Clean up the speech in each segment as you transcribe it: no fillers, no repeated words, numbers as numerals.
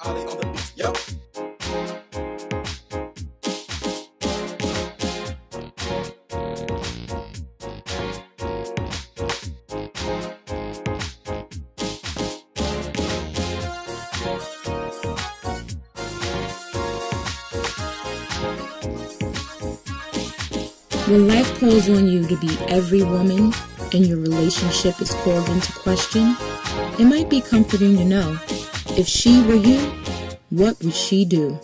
Ollie on the beat. Yep. When life calls on you to be every woman and your relationship is called into question, it might be comforting to know, if she were you, what would she do?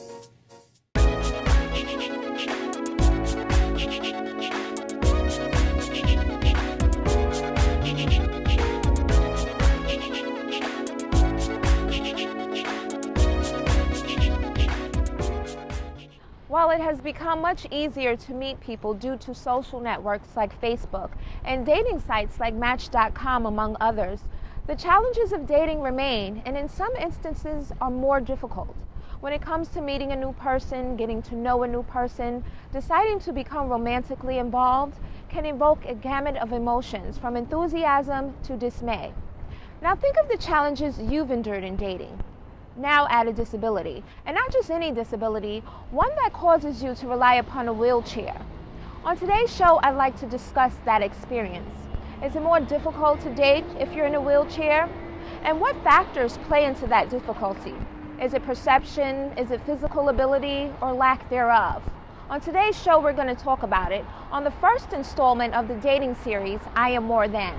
While it has become much easier to meet people due to social networks like Facebook and dating sites like Match.com, among others, the challenges of dating remain and in some instances are more difficult. When it comes to meeting a new person, getting to know a new person, deciding to become romantically involved can evoke a gamut of emotions from enthusiasm to dismay. Now think of the challenges you've endured in dating. Now add a disability, and not just any disability, one that causes you to rely upon a wheelchair. On today's show, I'd like to discuss that experience. Is it more difficult to date if you're in a wheelchair? And what factors play into that difficulty? Is it perception? Is it physical ability or lack thereof? On today's show, we're going to talk about it on the first installment of the dating series, I Am More Than.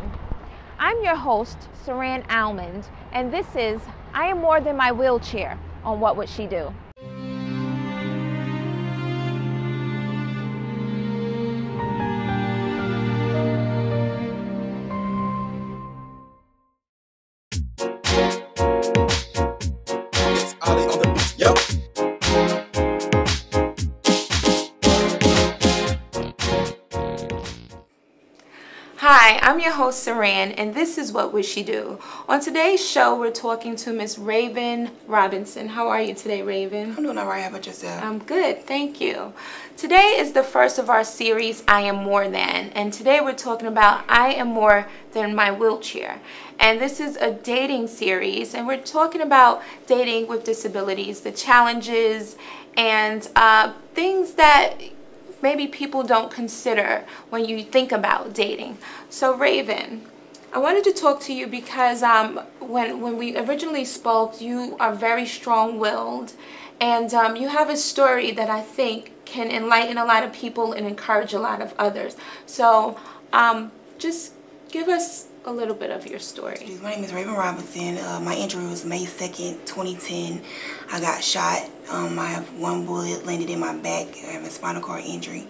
I'm your host, Saran Almond, and this is I Am More Than My Wheelchair on What Would She Do? Ollie on the beat. Yep. Hi, I'm your host Saran, and this is What Would She Do? On today's show, we're talking to Miss Raven Robinson. How are you today, Raven? I'm doing all right. How about yourself? I'm good, thank you. Today is the first of our series, I Am More Than, and today we're talking about I Am More Than My Wheelchair. And this is a dating series, and we're talking about dating with disabilities, the challenges, and things that maybe people don't consider when you think about dating. So Raven, I wanted to talk to you because when we originally spoke, you are very strong-willed, and you have a story that I think can enlighten a lot of people and encourage a lot of others. So just give us a little bit of your story. My name is Raven Robinson. My injury was May 2nd, 2010. I got shot. I have one bullet landed in my back. I have a spinal cord injury.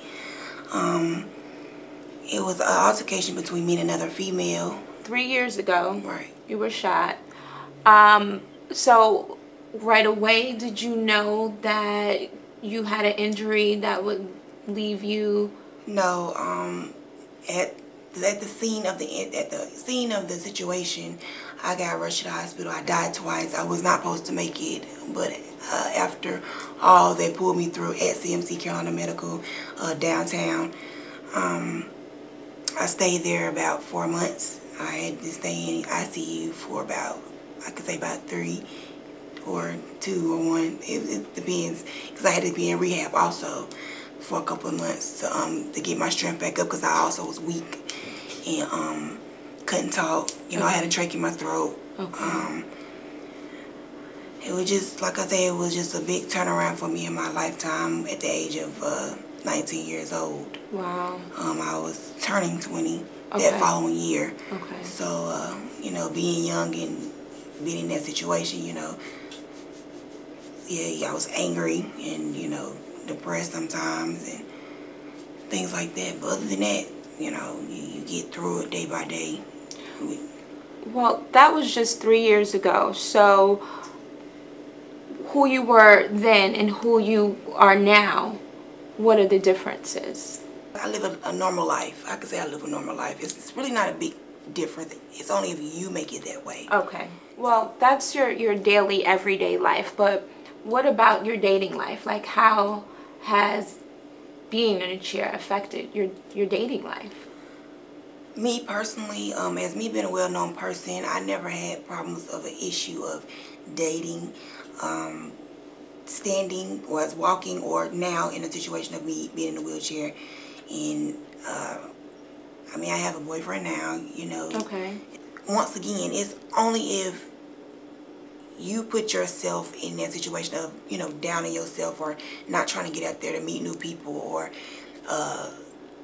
It was an altercation between me and another female. 3 years ago, Right. you were shot. So right away, did you know that you had an injury that would leave you? No. At the scene of the situation, I got rushed to the hospital. I died twice. I was not supposed to make it, but after all they pulled me through at CMC Carolina Medical downtown. I stayed there about 4 months. I had to stay in ICU for about, I could say about 3 or 2 or 1. It depends, because I had to be in rehab also for a couple of months to get my strength back up, because I also was weak and couldn't talk. You know, I had a trach in my throat. Okay. It was just, like I said, it was just a big turnaround for me in my lifetime at the age of 19 years old. Wow. I was turning 20 Okay. that following year. Okay. So, you know, being young and being in that situation, you know, yeah, I was angry and, you know, depressed sometimes and things like that. But other than that, you know, you get through it day by day. Well, that was just 3 years ago. So who you were then and who you are now, what are the differences? I live a normal life. I could say I live a normal life. It's really not a big difference. It's only if you make it that way. Okay. Well, that's your daily, everyday life. But what about your dating life? Like, how has being in a chair affected your dating life? Me personally, as me being a well-known person, I never had problems of an issue of dating, standing, or as walking, or now in a situation of me being in a wheelchair. And I mean, I have a boyfriend now, you know. Okay. Once again, it's only if you put yourself in that situation of, you know, downing yourself, or not trying to get out there to meet new people, or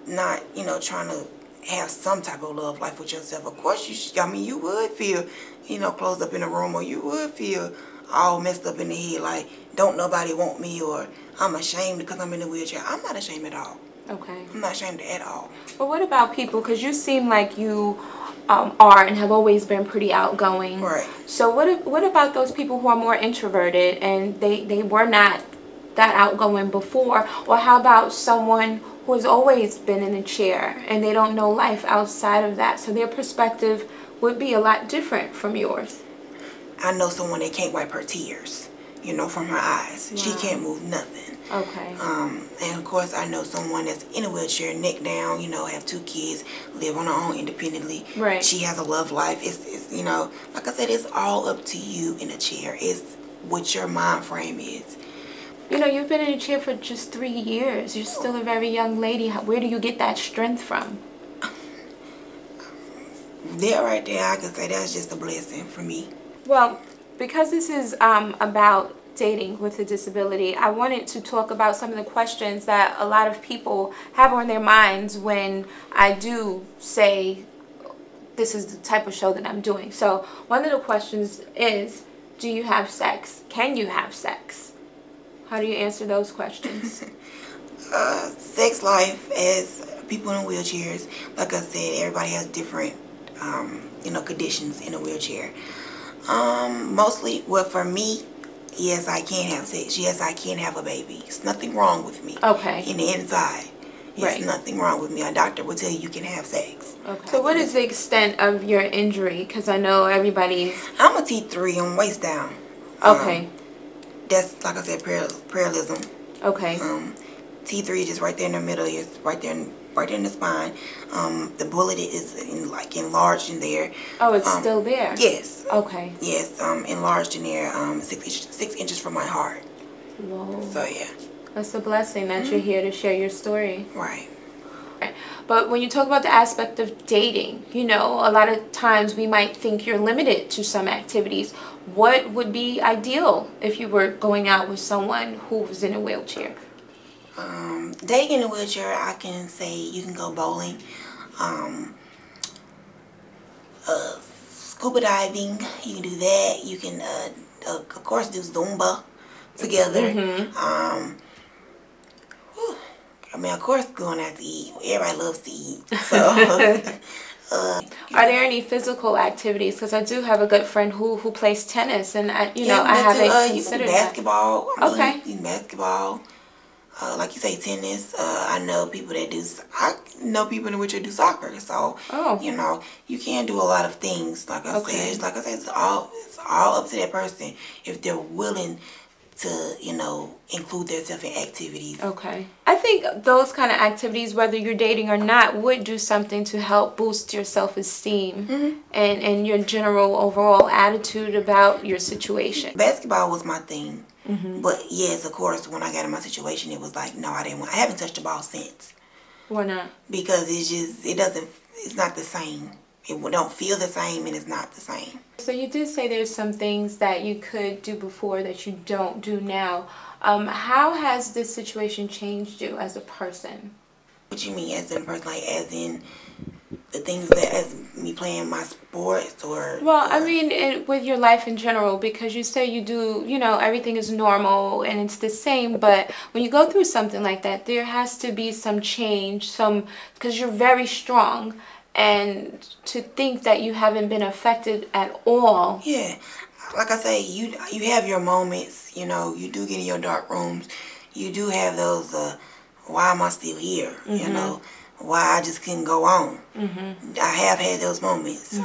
not, you know, trying to have some type of love life with yourself. Of course, I mean, you would feel, you know, closed up in a room, or you would feel all messed up in the head, like, don't nobody want me, or I'm ashamed because I'm in a wheelchair. I'm not ashamed at all. Okay. I'm not ashamed at all. But what about people, because you seem like you are and have always been pretty outgoing. Right. So what about those people who are more introverted and they were not that outgoing before? Or how about someone who has always been in a chair and they don't know life outside of that, so their perspective would be a lot different from yours? I know someone that can't wipe her tears, you know, from her eyes. Wow. She can't move nothing. Okay. And of course, I know someone that's in a wheelchair, neck down, you know, have 2 kids, live on her own independently. Right. She has a love life. It's you know, like I said, it's all up to you in a chair. It's what your mind frame is. You know, you've been in a chair for just 3 years. You're still a very young lady. Where do you get that strength from? There, right there, I can say that's just a blessing for me. Well, because this is about dating with a disability, I wanted to talk about some of the questions that a lot of people have on their minds when I do say this is the type of show that I'm doing. So one of the questions is, do you have sex? Can you have sex? How do you answer those questions? Sex life as people in wheelchairs, like I said, everybody has different you know, conditions in a wheelchair. Mostly, well, for me, yes, I can have sex. Yes, I can have a baby. It's nothing wrong with me. Okay. In the inside, Right. it's nothing wrong with me. A doctor will tell you can have sex. Okay. So what is the extent of your injury? Because I know everybody's... I'm a T3. I'm waist down. Okay. That's, like I said, parallelism. Okay. T3 is just right there in the middle. It's right there in the spine. The bullet is enlarged in there. Oh, it's still there? Yes. Okay. Yes, enlarged in there, 6 inches from my heart. Whoa. So yeah. That's a blessing that you're here to share your story. Right. But when you talk about the aspect of dating, you know, a lot of times we might think you're limited to some activities. What would be ideal if you were going out with someone who was in a wheelchair? Dating in a wheelchair, I can say you can go bowling, scuba diving, you can do that. You can, of course, do Zumba together. I mean, of course, going out to eat. Everybody loves to eat. So, Are there any physical activities? Because I do have a good friend who plays tennis, and I yeah, haven't you can considered do basketball. that. Okay. You can basketball. Like you say, tennis. I know people that do. I know people in which do soccer. So, you know, you can do a lot of things. Like I said, it's all up to that person if they're willing to, you know, include themselves in activities. Okay. I think those kind of activities, whether you're dating or not, would do something to help boost your self-esteem and your general overall attitude about your situation. Basketball was my thing. But yes, of course, when I got in my situation, it was like, no, I haven't touched the ball since. Why not? Because it's not the same. It don't feel the same, and it's not the same. So you did say there's some things that you could do before that you don't do now. How has this situation changed you as a person? What you mean as in person? Like as in the things that, as me playing my sports, or? Well, I mean, with your life in general, because you say you do, you know, everything is normal and it's the same, but when you go through something like that, there has to be some change, because you're very strong. And to think that you haven't been affected at all. Yeah, like I say, you have your moments. You know, you do get in your dark rooms. You do have those. Why am I still here? You know, why I just couldn't go on. I have had those moments.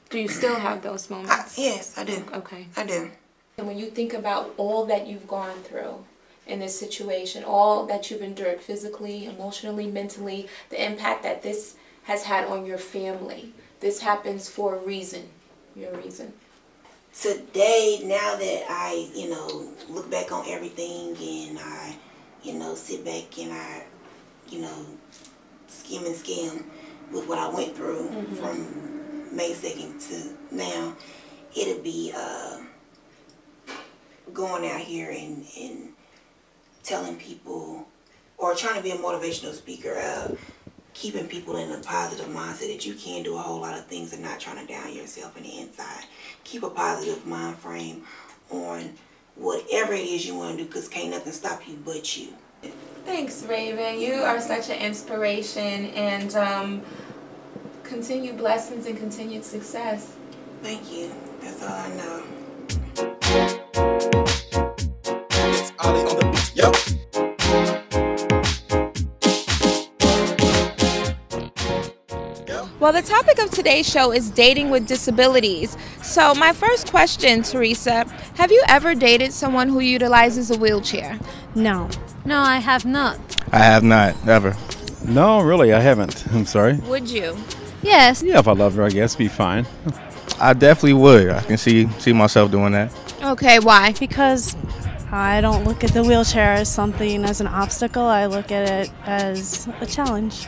Do you still have those moments? Yes, I do. Okay. I do. And when you think about all that you've gone through in this situation, all that you've endured physically, emotionally, mentally, the impact that this has had on your family. This happens for a reason. Your reason. Today, now that I, look back on everything and I, sit back and I, skim and skim with what I went through from May 2nd to now, it'll be going out here and telling people, or trying to be a motivational speaker, keeping people in a positive mindset that you can do a whole lot of things and not trying to down yourself in the inside. Keep a positive mind frame on whatever it is you want to do, because can't nothing stop you but you. Thanks, Raven. You are such an inspiration, and continued blessings and continued success. Thank you. That's all I know. It's Ollie on the beat. Yep. Well, the topic of today's show is dating with disabilities. So my first question, Teresa, have you ever dated someone who utilizes a wheelchair? No. No, I have not. I have not, ever. No, really, I haven't. I'm sorry. Would you? Yes. Yeah, if I loved her, I guess, be fine. I definitely would. I can see myself doing that. Okay, why? Because I don't look at the wheelchair as something, as an obstacle. I look at it as a challenge.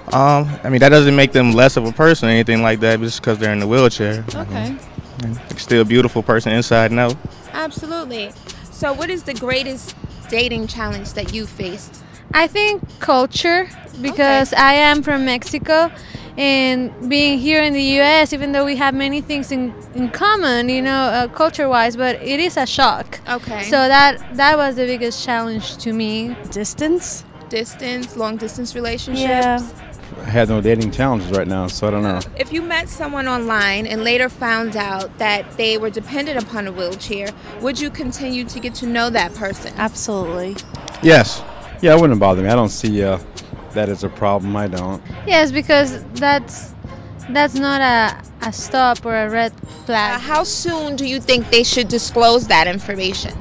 I mean, that doesn't make them less of a person or anything like that just because they're in the wheelchair. Okay. They're still a beautiful person inside and out. Absolutely. So what is the greatest dating challenge that you faced? I think culture, because I am from Mexico, and being here in the U.S., even though we have many things in common, culture-wise, but it is a shock. Okay. So that was the biggest challenge to me. Distance, long-distance relationships. Yeah. I had no dating challenges right now, so I don't know. If you met someone online and later found out that they were dependent upon a wheelchair, would you continue to get to know that person? Absolutely. Yes. Yeah, it wouldn't bother me. I don't see that as a problem. I don't. Yes, because that's not a stop or a red flag. How soon do you think they should disclose that information?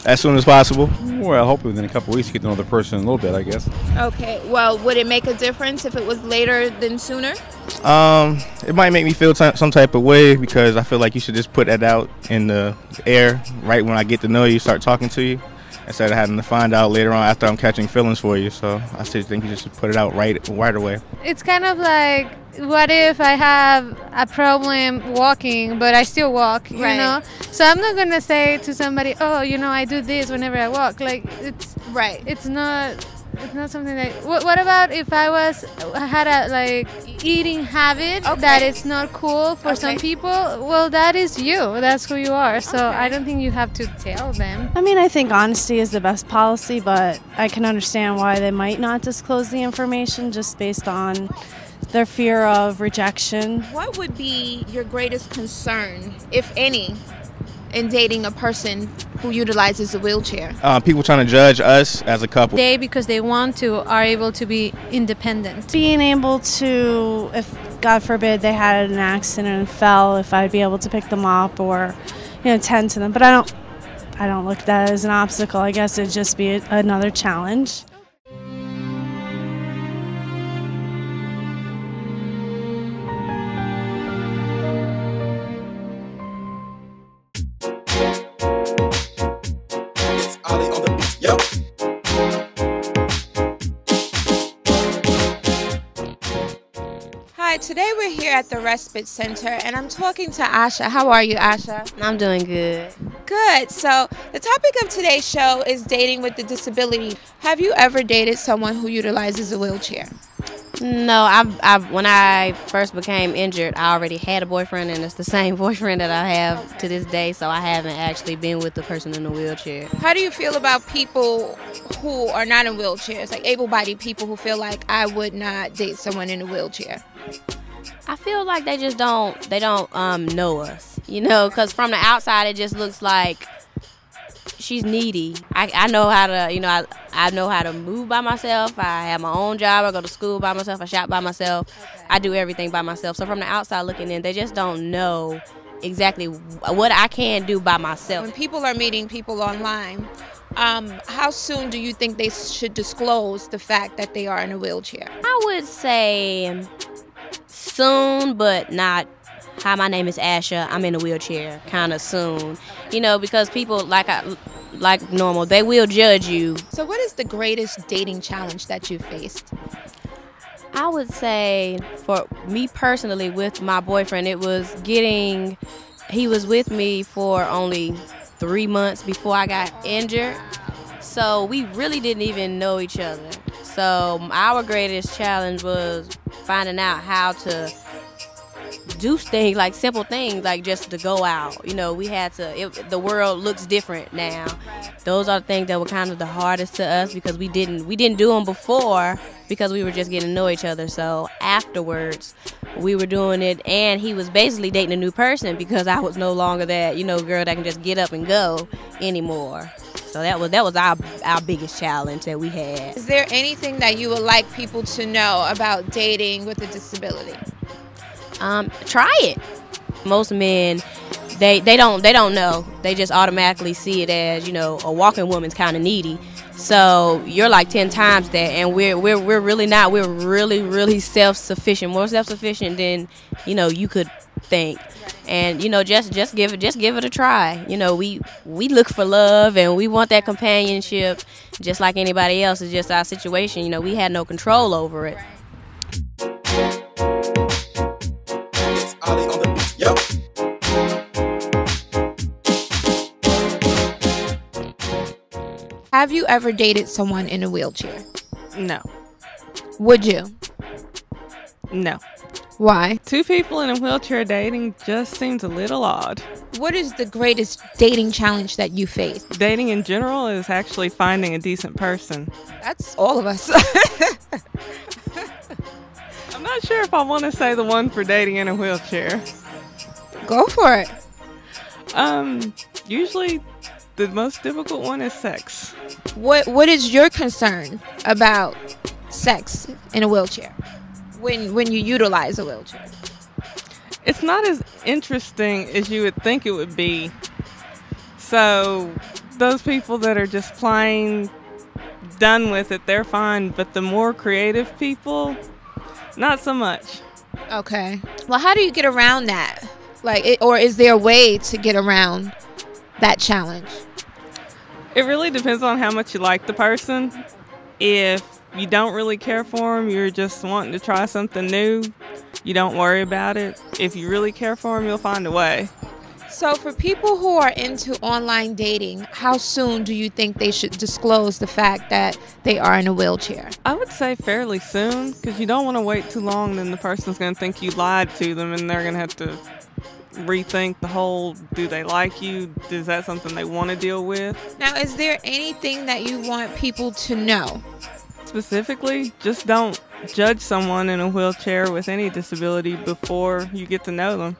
As soon as possible. Well, hopefully within a couple of weeks you get to know the person a little bit, I guess. Okay. Well, would it make a difference if it was later than sooner? It might make me feel some type of way, because I feel like you should just put that out in the air right when I get to know you, start talking to you, instead of having to find out later on after I'm catching feelings for you. So I still think you should put it out right away. It's kind of like, what if I have a problem walking, but I still walk, you know? So I'm not going to say to somebody, oh, I do this whenever I walk. Like, it's not something that... What about if I had a, eating habit that it's not cool for some people? Well, that is you. That's who you are. So I don't think you have to tell them. I mean, I think honesty is the best policy, but I can understand why they might not disclose the information just based on their fear of rejection. What would be your greatest concern, if any, in dating a person who utilizes a wheelchair? People trying to judge us as a couple. They, because they want to, are able to be independent. Being able to, if God forbid they had an accident and fell, if I'd be able to pick them up or, tend to them. But I don't look at that as an obstacle. I guess it'd just be another challenge. It's Ollie on the beat. Yep. Hi, today we're here at the Respite Center, and I'm talking to Asha. How are you, Asha? I'm doing good. Good. So the topic of today's show is dating with a disability. Have you ever dated someone who utilizes a wheelchair? No, when I first became injured, I already had a boyfriend, and it's the same boyfriend that I have to this day, so I haven't actually been with the person in the wheelchair. How do you feel about people who are not in wheelchairs, like able-bodied people who feel like, I would not date someone in a wheelchair? I feel like they just don't know us, because from the outside it just looks like she's needy. I know how to, I know how to move by myself. I have my own job. I go to school by myself. I shop by myself. Okay. I do everything by myself. So from the outside looking in, they just don't know exactly what I can do by myself. When people are meeting people online, how soon do you think they should disclose the fact that they are in a wheelchair? I would say soon, but not, hi, my name is Asha, I'm in a wheelchair, kind of soon. You know, because people, like normal, they will judge you. So what is the greatest dating challenge that you faced? I would say, for me personally, with my boyfriend, it was he was with me for only 3 months before I got injured. So we really didn't even know each other. So our greatest challenge was finding out how to do things, like simple things, like just to go out. You know, we had to, the world looks different now. Those are the things that were kind of the hardest to us, because we didn't do them before, because we were just getting to know each other. So afterwards, we were doing it, and he was basically dating a new person, because I was no longer that, you know, girl that can just get up and go anymore. So that was our biggest challenge that we had. Is there anything that you would like people to know about dating with a disability? Try it. Most men, they don't know. They just automatically see it as, you know, a walking woman's kind of needy. So you're like 10 times that, and we're really not. We're really self-sufficient, more self-sufficient than, you know, you could think. And, you know, just give it a try. You know, we look for love, and we want that companionship just like anybody else. It's just our situation. You know, we had no control over it. Have you ever dated someone in a wheelchair? No. Would you? No. Why? 2 people in a wheelchair dating just seems a little odd. What is the greatest dating challenge that you faced? Dating in general is actually finding a decent person. That's all of us. I'm not sure if I want to say the one for dating in a wheelchair. Go for it. Usually the most difficult one is sex. What is your concern about sex in a wheelchair when you utilize a wheelchair? It's not as interesting as you would think it would be. So those people that are just plain done with it, they're fine. But the more creative people, not so much. Okay. Well, how do you get around that? Or is there a way to get around that challenge? It really depends on how much you like the person. If you don't really care for them, you're just wanting to try something new, you don't worry about it. If you really care for them, you'll find a way. So for people who are into online dating, how soon do you think they should disclose the fact that they are in a wheelchair? I would say fairly soon, because you don't want to wait too long, then the person's going to think you lied to them, and they're going to have to rethink the whole, do they like you? Is that something they want to deal with? Now, is there anything that you want people to know? Specifically, just don't judge someone in a wheelchair with any disability before you get to know them.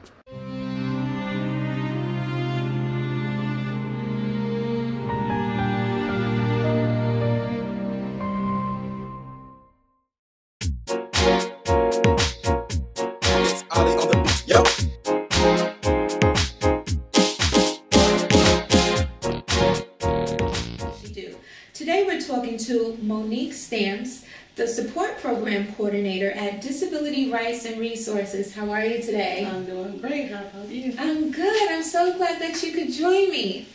Today we're talking to Monique Stamps, the support program coordinator at Disability Rights and Resources. How are you today? I'm doing great. How about you? I'm good. I'm so glad that you could join me.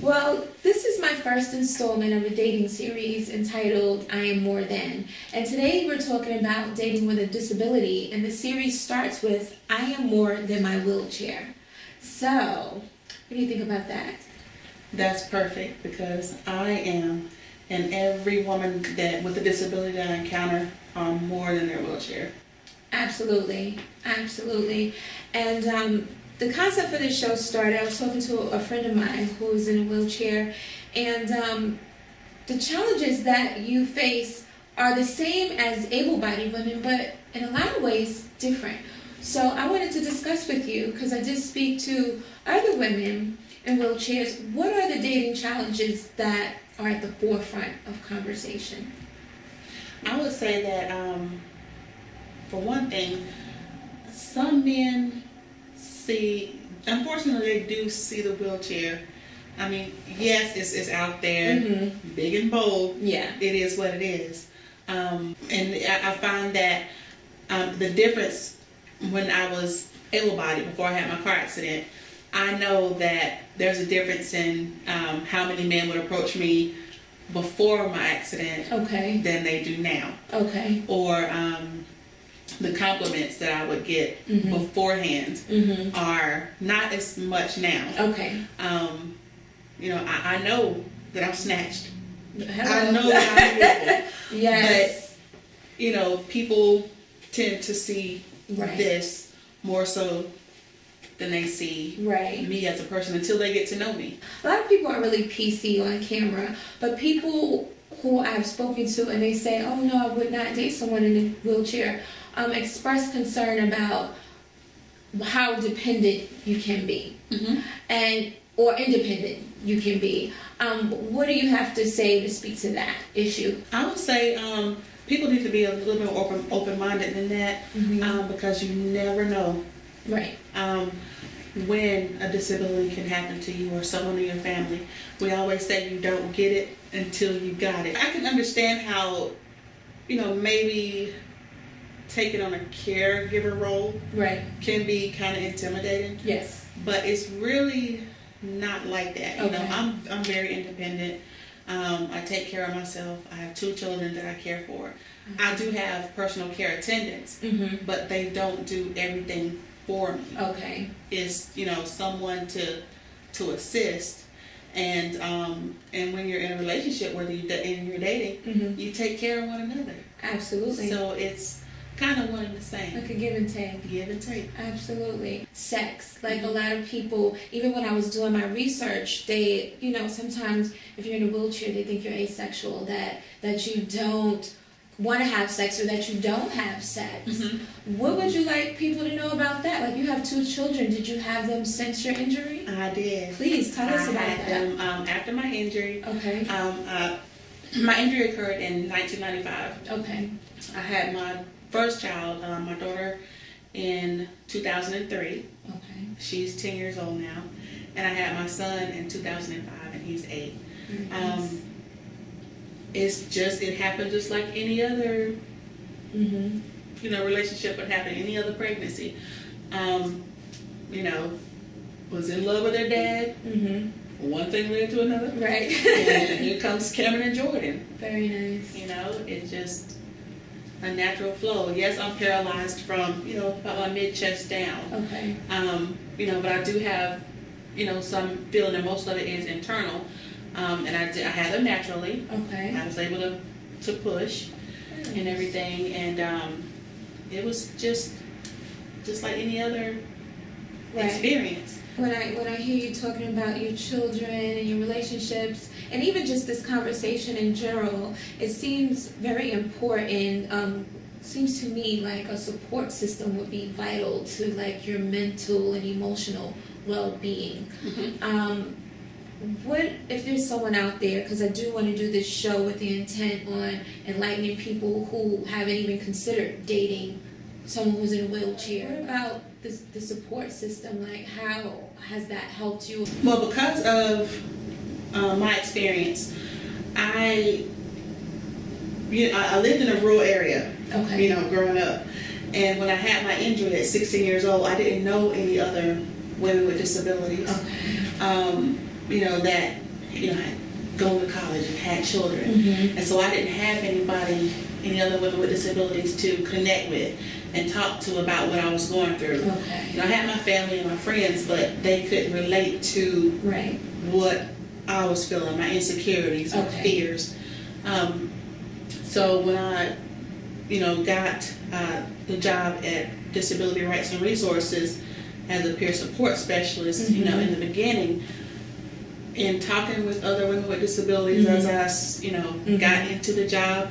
Well, this is my first installment of a dating series entitled I Am More Than. And today we're talking about dating with a disability, and the series starts with I am more than my wheelchair. So, what do you think about that? That's perfect, because I am, and every woman that with a disability that I encounter are more than their wheelchair. Absolutely, absolutely. And the concept for this show started, I was talking to a friend of mine who is in a wheelchair, and the challenges that you face are the same as able-bodied women, but in a lot of ways different. So I wanted to discuss with you, because I did speak to other women in wheelchairs, what are the dating challenges that are at the forefront of conversation? I would say that, for one thing, some men unfortunately they do see the wheelchair I mean, yes, it's out there, big and bold. Yeah. It is what it is. And I find that the difference when I was able-bodied before I had my car accident, I know that there's a difference in how many men would approach me before my accident than they do now. Okay. Or the compliments that I would get beforehand are not as much now. Okay. You know, I know that I'm snatched. Hello. I know that I'm beautiful. Yes. But, you know, people tend to see this more so than they see me as a person until they get to know me. A lot of people are really PC on camera, but people who I've spoken to and they say, oh no, I would not date someone in a wheelchair, express concern about how dependent you can be and or independent you can be. What do you have to say to speak to that issue? I would say people need to be a little bit more open-minded than that because you never know when a disability can happen to you or someone in your family. We always say you don't get it until you got it. I can understand how, you know, maybe taking on a caregiver role can be kind of intimidating. Yes. But it's really not like that. You know, I'm very independent. I take care of myself. I have 2 children that I care for. I do have personal care attendants, but they don't do everything for me. Okay. It's, you know, someone to assist, and when you're in a relationship, whether you're dating, you take care of one another. Absolutely. So it's kind of one and the same. Like a give and take. Give and take. Absolutely. Sex. Like a lot of people, even when I was doing my research, they, you know, sometimes if you're in a wheelchair, they think you're asexual, that you don't want to have sex or that you don't have sex. What would you like people to know about that? Like, you have 2 children. Did you have them since your injury? I did. Please tell us about that. Them, after my injury. Okay. My injury occurred in 1995. Okay. I had my first child, my daughter, in 2003. Okay. She's 10 years old now. And I had my son in 2005, and he's 8. Nice. It happened just like any other, you know, relationship would happen, any other pregnancy. You know, was in love with their dad. One thing led to another. Right. And here comes Cameron and Jordan. Very nice. You know, it's just a natural flow. Yes, I'm paralyzed from, you know, about my mid-chest down. Okay. You know, but I do have, you know, some feeling that most of it is internal. And I had them naturally. Okay. I was able to push and everything, and it was just like any other experience. When I hear you talking about your children and your relationships, and even just this conversation in general, it seems very important. Seems to me like a support system would be vital to like your mental and emotional well-being. What if there's someone out there, because I do want to do this show with the intent on enlightening people who haven't even considered dating someone who's in a wheelchair. What about the support system? Like, how has that helped you? Well, because of my experience, I lived in a rural area, you know, growing up. And when I had my injury at 16 years old, I didn't know any other women with disabilities. You know, that, you know, had gone to college and had children. And so I didn't have any other women with disabilities to connect with and talk to about what I was going through. You know, I had my family and my friends, but they couldn't relate to what I was feeling, my insecurities, my fears. So when I, you know, got the job at Disability Rights and Resources as a peer support specialist, you know, in the beginning, in talking with other women with disabilities as I, you know, got into the job,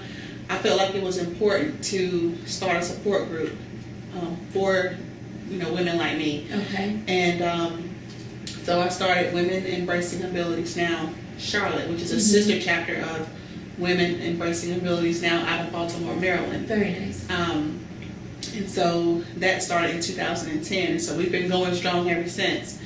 I felt like it was important to start a support group for, you know, women like me. And so I started Women Embracing Abilities Now Charlotte, which is a sister chapter of Women Embracing Abilities Now out of Baltimore, Maryland. Very nice. And so that started in 2010. So we've been going strong ever since.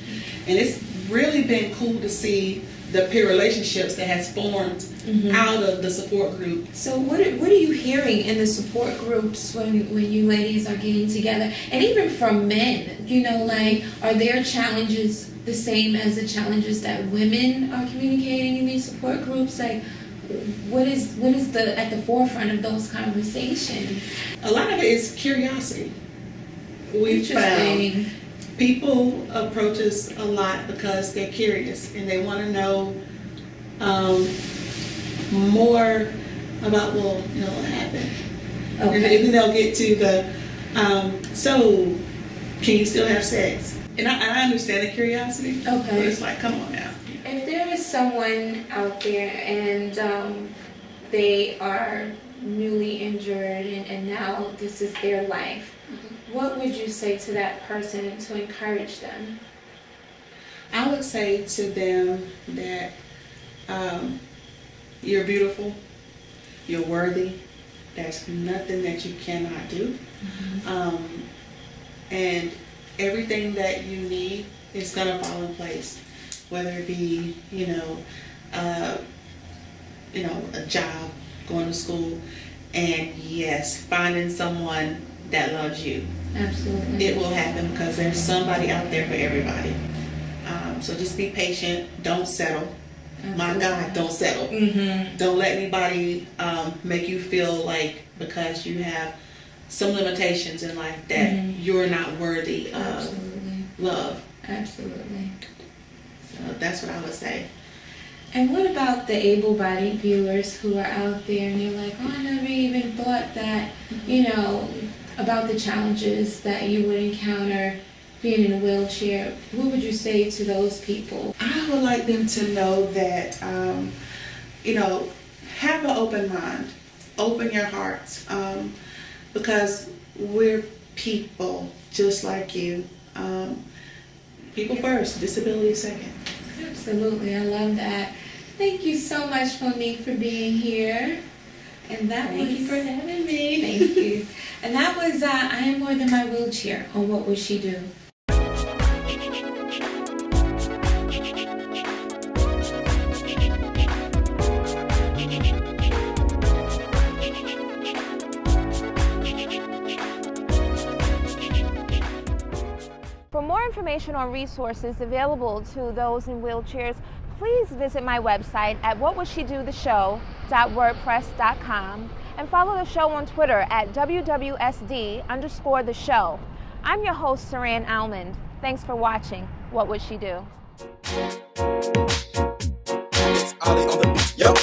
And it's really been cool to see the peer relationships that has formed out of the support group. So what are you hearing in the support groups when you ladies are getting together? And even from men, you know, like, are their challenges the same as the challenges that women are communicating in these support groups? Like, what is at the forefront of those conversations? A lot of it is curiosity. We've found people approach us a lot because they're curious and they want to know more about, well, you know, what happened. Okay. And then they'll get to the, so can you still have sex? And I understand the curiosity. Okay. But it's like, come on now. If there is someone out there and they are newly injured and now this is their life, what would you say to that person to encourage them? I would say to them that you're beautiful, you're worthy, there's nothing that you cannot do, and everything that you need is going to fall in place, whether it be, you know, a job, going to school, and yes, finding someone that loves you. Absolutely. It will happen because there's somebody out there for everybody. So just be patient. Don't settle. Absolutely. My God, don't settle. Don't let anybody make you feel like because you have some limitations in life that you're not worthy of love. Absolutely. So that's what I would say. And what about the able-bodied viewers who are out there and you're like, oh, I never even thought that, you know, about the challenges that you would encounter being in a wheelchair. What would you say to those people? I would like them to know that, you know, have an open mind, open your hearts, because we're people just like you. People first, disability second. Absolutely, I love that. Thank you so much, Monique, for being here. And that Thank you for having me. Thank you. And that was I Am More Than My Wheelchair on What Would She Do? For more information on resources available to those in wheelchairs, please visit my website at whatwouldshedothe.wordpress.com and follow the show on Twitter at WWSD_the show. I'm your host, Saran Almond. Thanks for watching What Would She Do? It's Ali on the beat. Yep.